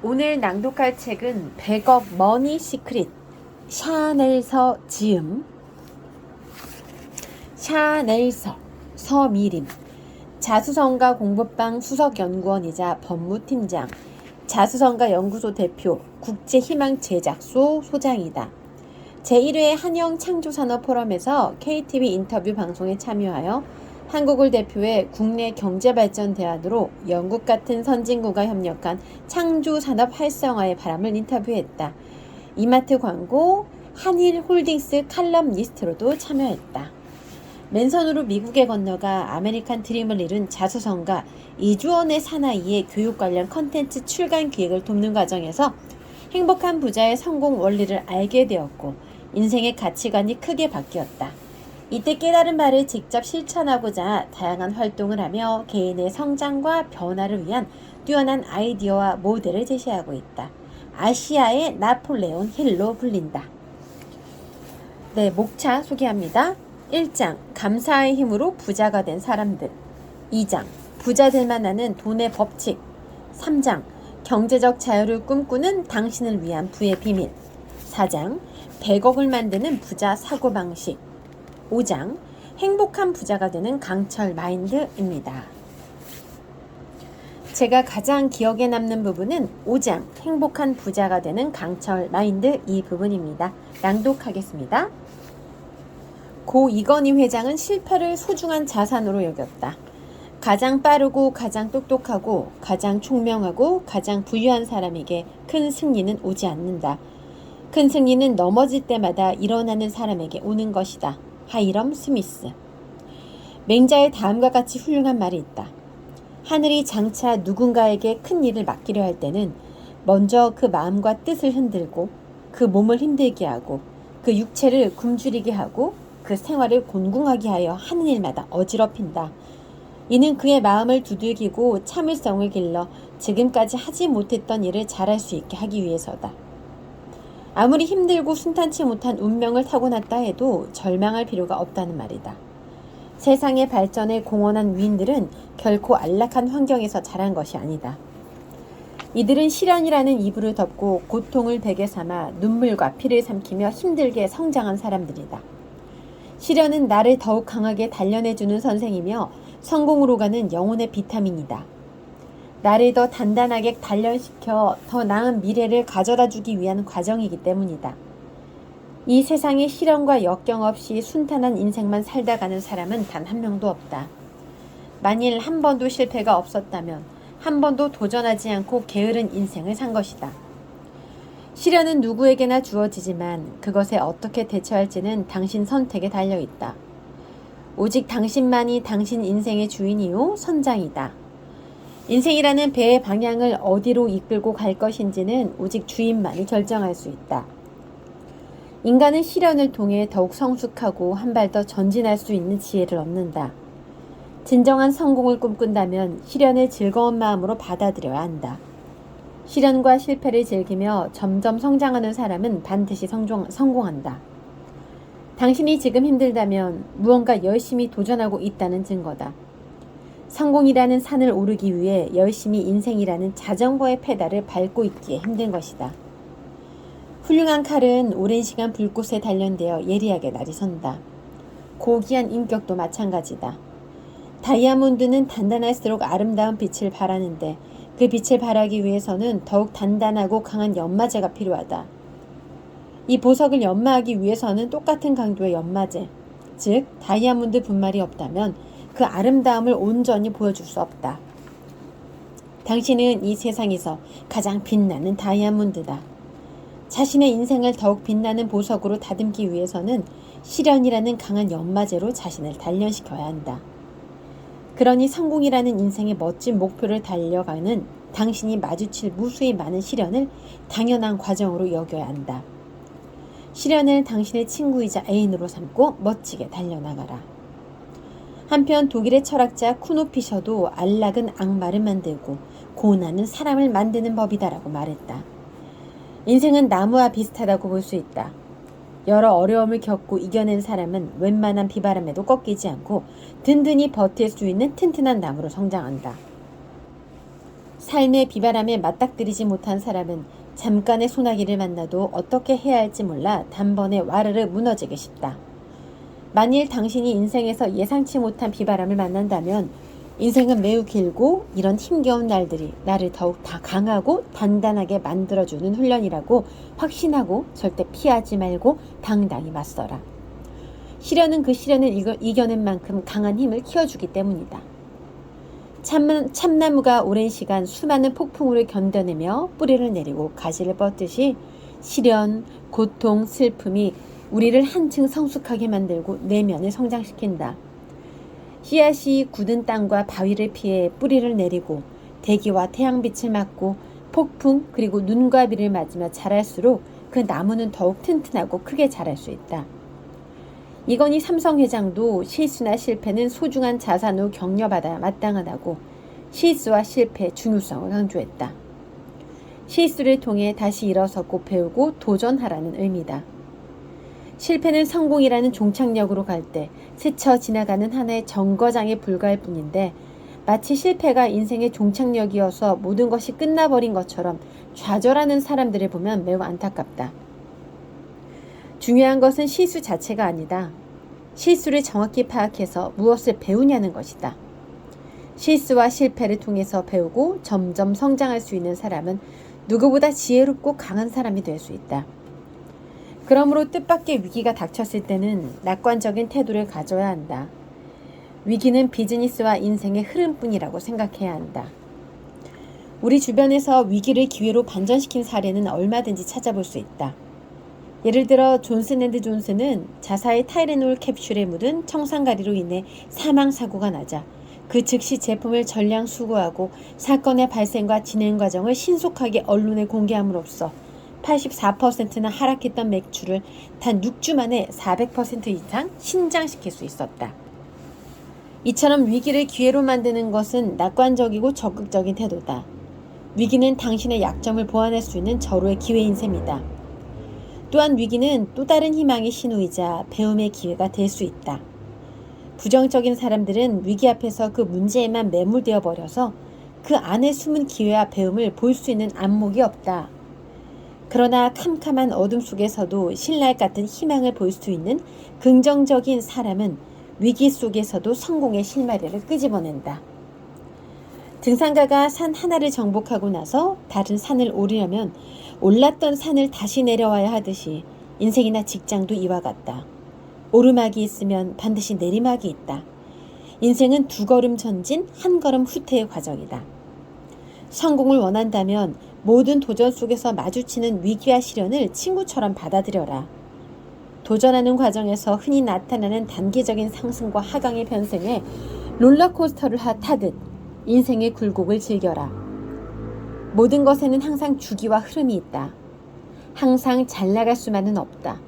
오늘 낭독할 책은 100억 머니 시크릿, 샤넬서 지음, 샤넬서, 서미림, 자수성가 공부방 수석연구원이자 법무팀장, 자수성가 연구소 대표, 국제희망제작소 소장이다. 제1회 한영창조산업 포럼에서 KTV 인터뷰 방송에 참여하여 한국을 대표해 국내 경제발전 대안으로 영국 같은 선진국과 협력한 창조산업 활성화의 바람을 인터뷰했다. 이마트 광고, 한일홀딩스 칼럼니스트로도 참여했다. 맨손으로 미국에 건너가 아메리칸 드림을 이룬 자수성가 이주원의 사나이의 교육 관련 컨텐츠 출간 기획을 돕는 과정에서 행복한 부자의 성공 원리를 알게 되었고 인생의 가치관이 크게 바뀌었다. 이때 깨달은 바를 직접 실천하고자 다양한 활동을 하며 개인의 성장과 변화를 위한 뛰어난 아이디어와 모델을 제시하고 있다. 아시아의 나폴레온 힐로 불린다. 네, 목차 소개합니다. 1장, 감사의 힘으로 부자가 된 사람들. 2장, 부자들만 아는 돈의 법칙. 3장, 경제적 자유를 꿈꾸는 당신을 위한 부의 비밀. 4장, 100억을 만드는 부자 사고방식. 5장, 행복한 부자가 되는 강철 마인드입니다. 제가 가장 기억에 남는 부분은 5장, 행복한 부자가 되는 강철 마인드 이 부분입니다. 낭독하겠습니다. 고 이건희 회장은 실패를 소중한 자산으로 여겼다. 가장 빠르고 가장 똑똑하고 가장 총명하고 가장 부유한 사람에게 큰 승리는 오지 않는다. 큰 승리는 넘어질 때마다 일어나는 사람에게 오는 것이다. 하이럼 스미스. 맹자의 다음과 같이 훌륭한 말이 있다. 하늘이 장차 누군가에게 큰 일을 맡기려 할 때는 먼저 그 마음과 뜻을 흔들고 그 몸을 힘들게 하고 그 육체를 굶주리게 하고 그 생활을 곤궁하게 하여 하는 일마다 어지럽힌다. 이는 그의 마음을 두들기고 참을성을 길러 지금까지 하지 못했던 일을 잘할 수 있게 하기 위해서다. 아무리 힘들고 순탄치 못한 운명을 타고났다 해도 절망할 필요가 없다는 말이다. 세상의 발전에 공헌한 위인들은 결코 안락한 환경에서 자란 것이 아니다. 이들은 시련이라는 이불을 덮고 고통을 베개 삼아 눈물과 피를 삼키며 힘들게 성장한 사람들이다. 시련은 나를 더욱 강하게 단련해주는 선생이며 성공으로 가는 영혼의 비타민이다. 나를 더 단단하게 단련시켜 더 나은 미래를 가져다주기 위한 과정이기 때문이다. 이 세상에 시련과 역경 없이 순탄한 인생만 살다 가는 사람은 단 한 명도 없다. 만일 한 번도 실패가 없었다면 한 번도 도전하지 않고 게으른 인생을 산 것이다. 시련은 누구에게나 주어지지만 그것에 어떻게 대처할지는 당신 선택에 달려있다. 오직 당신만이 당신 인생의 주인이요 선장이다. 인생이라는 배의 방향을 어디로 이끌고 갈 것인지는 오직 주인만이 결정할 수 있다. 인간은 시련을 통해 더욱 성숙하고 한 발 더 전진할 수 있는 지혜를 얻는다. 진정한 성공을 꿈꾼다면 시련을 즐거운 마음으로 받아들여야 한다. 시련과 실패를 즐기며 점점 성장하는 사람은 반드시 성공한다. 당신이 지금 힘들다면 무언가 열심히 도전하고 있다는 증거다. 성공이라는 산을 오르기 위해 열심히 인생이라는 자전거의 페달을 밟고 있기에 힘든 것이다. 훌륭한 칼은 오랜 시간 불꽃에 단련되어 예리하게 날이 선다. 고귀한 인격도 마찬가지다. 다이아몬드는 단단할수록 아름다운 빛을 발하는데 그 빛을 발하기 위해서는 더욱 단단하고 강한 연마제가 필요하다. 이 보석을 연마하기 위해서는 똑같은 강도의 연마제, 즉 다이아몬드 분말이 없다면 그 아름다움을 온전히 보여줄 수 없다. 당신은 이 세상에서 가장 빛나는 다이아몬드다. 자신의 인생을 더욱 빛나는 보석으로 다듬기 위해서는 시련이라는 강한 연마제로 자신을 단련시켜야 한다. 그러니 성공이라는 인생의 멋진 목표를 달려가는 당신이 마주칠 무수히 많은 시련을 당연한 과정으로 여겨야 한다. 시련을 당신의 친구이자 애인으로 삼고 멋지게 달려나가라. 한편 독일의 철학자 쿠노피셔도 안락은 악마를 만들고 고난은 사람을 만드는 법이다라고 말했다. 인생은 나무와 비슷하다고 볼 수 있다. 여러 어려움을 겪고 이겨낸 사람은 웬만한 비바람에도 꺾이지 않고 든든히 버틸 수 있는 튼튼한 나무로 성장한다. 삶의 비바람에 맞닥뜨리지 못한 사람은 잠깐의 소나기를 만나도 어떻게 해야 할지 몰라 단번에 와르르 무너지기 쉽다. 만일 당신이 인생에서 예상치 못한 비바람을 만난다면 인생은 매우 길고 이런 힘겨운 날들이 나를 더욱 다 강하고 단단하게 만들어주는 훈련이라고 확신하고 절대 피하지 말고 당당히 맞서라. 시련은 그 시련을 이겨낸 만큼 강한 힘을 키워주기 때문이다. 참나무가 오랜 시간 수많은 폭풍우를 견뎌내며 뿌리를 내리고 가지를 뻗듯이 시련, 고통, 슬픔이 우리를 한층 성숙하게 만들고 내면을 성장시킨다. 씨앗이 굳은 땅과 바위를 피해 뿌리를 내리고 대기와 태양빛을 맞고 폭풍 그리고 눈과 비를 맞으며 자랄수록 그 나무는 더욱 튼튼하고 크게 자랄 수 있다. 이건희 삼성회장도 실수나 실패는 소중한 자산으로 격려받아야 마땅하다고 실수와 실패의 중요성을 강조했다. 실수를 통해 다시 일어서고 배우고 도전하라는 의미다. 실패는 성공이라는 종착역으로 갈 때 스쳐 지나가는 하나의 정거장에 불과할 뿐인데 마치 실패가 인생의 종착역이어서 모든 것이 끝나버린 것처럼 좌절하는 사람들을 보면 매우 안타깝다. 중요한 것은 실수 자체가 아니다. 실수를 정확히 파악해서 무엇을 배우냐는 것이다. 실수와 실패를 통해서 배우고 점점 성장할 수 있는 사람은 누구보다 지혜롭고 강한 사람이 될 수 있다. 그러므로 뜻밖의 위기가 닥쳤을 때는 낙관적인 태도를 가져야 한다. 위기는 비즈니스와 인생의 흐름뿐이라고 생각해야 한다. 우리 주변에서 위기를 기회로 반전시킨 사례는 얼마든지 찾아볼 수 있다. 예를 들어 존슨앤드존슨은 자사의 타이레놀 캡슐에 묻은 청산가리로 인해 사망사고가 나자 그 즉시 제품을 전량 수거하고 사건의 발생과 진행 과정을 신속하게 언론에 공개함으로써 84%나 하락했던 매출을 단 6주 만에 400% 이상 신장시킬 수 있었다. 이처럼 위기를 기회로 만드는 것은 낙관적이고 적극적인 태도다. 위기는 당신의 약점을 보완할 수 있는 절호의 기회인 셈이다. 또한 위기는 또 다른 희망의 신호이자 배움의 기회가 될 수 있다. 부정적인 사람들은 위기 앞에서 그 문제에만 매몰되어 버려서 그 안에 숨은 기회와 배움을 볼 수 있는 안목이 없다. 그러나 캄캄한 어둠 속에서도 신랄 같은 희망을 볼 수 있는 긍정적인 사람은 위기 속에서도 성공의 실마리를 끄집어낸다. 등산가가 산 하나를 정복하고 나서 다른 산을 오르려면 올랐던 산을 다시 내려와야 하듯이 인생이나 직장도 이와 같다. 오르막이 있으면 반드시 내리막이 있다. 인생은 2걸음 전진, 1걸음 후퇴의 과정이다. 성공을 원한다면 모든 도전 속에서 마주치는 위기와 시련을 친구처럼 받아들여라. 도전하는 과정에서 흔히 나타나는 단기적인 상승과 하강의 변생에 롤러코스터를 타듯 인생의 굴곡을 즐겨라. 모든 것에는 항상 주기와 흐름이 있다. 항상 잘 나갈 수만은 없다.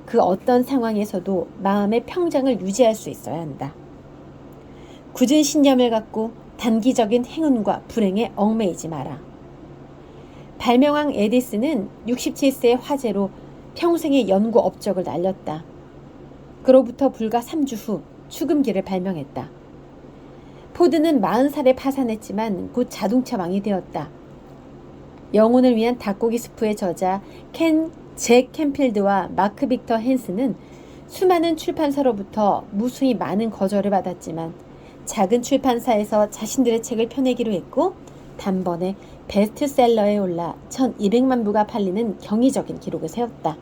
그 어떤 상황에서도 마음의 평정을 유지할 수 있어야 한다. 굳은 신념을 갖고 단기적인 행운과 불행에 얽매이지 마라. 발명왕 에디슨은 67세의 화재로 평생의 연구 업적을 날렸다. 그로부터 불과 3주 후 추금기를 발명했다. 포드는 40살에 파산했지만 곧 자동차 왕이 되었다. 영혼을 위한 닭고기 스프의 저자 잭 캔필드와 마크 빅터 헨스는 수많은 출판사로부터 무수히 많은 거절을 받았지만 작은 출판사에서 자신들의 책을 펴내기로 했고 단번에 베스트셀러에 올라 1200만 부가 팔리는 경이적인 기록을 세웠다.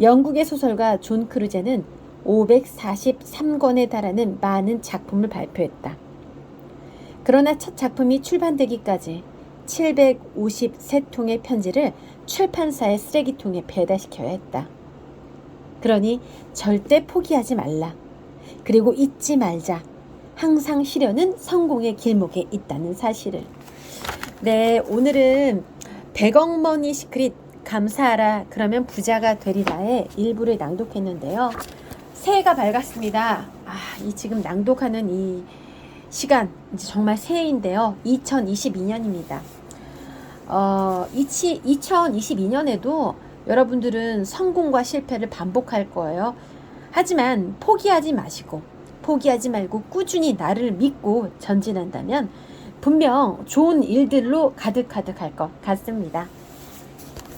영국의 소설가 존 크루제는 543권에 달하는 많은 작품을 발표했다. 그러나 첫 작품이 출판되기까지 753통의 편지를 출판사의 쓰레기통에 배달시켜야 했다. 그러니 절대 포기하지 말라. 그리고 잊지 말자. 항상 시련은 성공의 길목에 있다는 사실을. 네, 오늘은 100억 머니 시크릿 감사하라 그러면 부자가 되리라의 일부를 낭독했는데요. 새해가 밝았습니다. 이 지금 낭독하는 이 시간 이제 정말 새해인데요. 2022년입니다. 2022년에도 여러분들은 성공과 실패를 반복할 거예요. 하지만 포기하지 마시고 포기하지 말고 꾸준히 나를 믿고 전진한다면 분명 좋은 일들로 가득가득할 것 같습니다.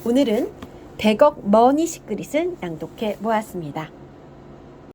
오늘은 100억 머니 시크릿을 낭독해 보았습니다.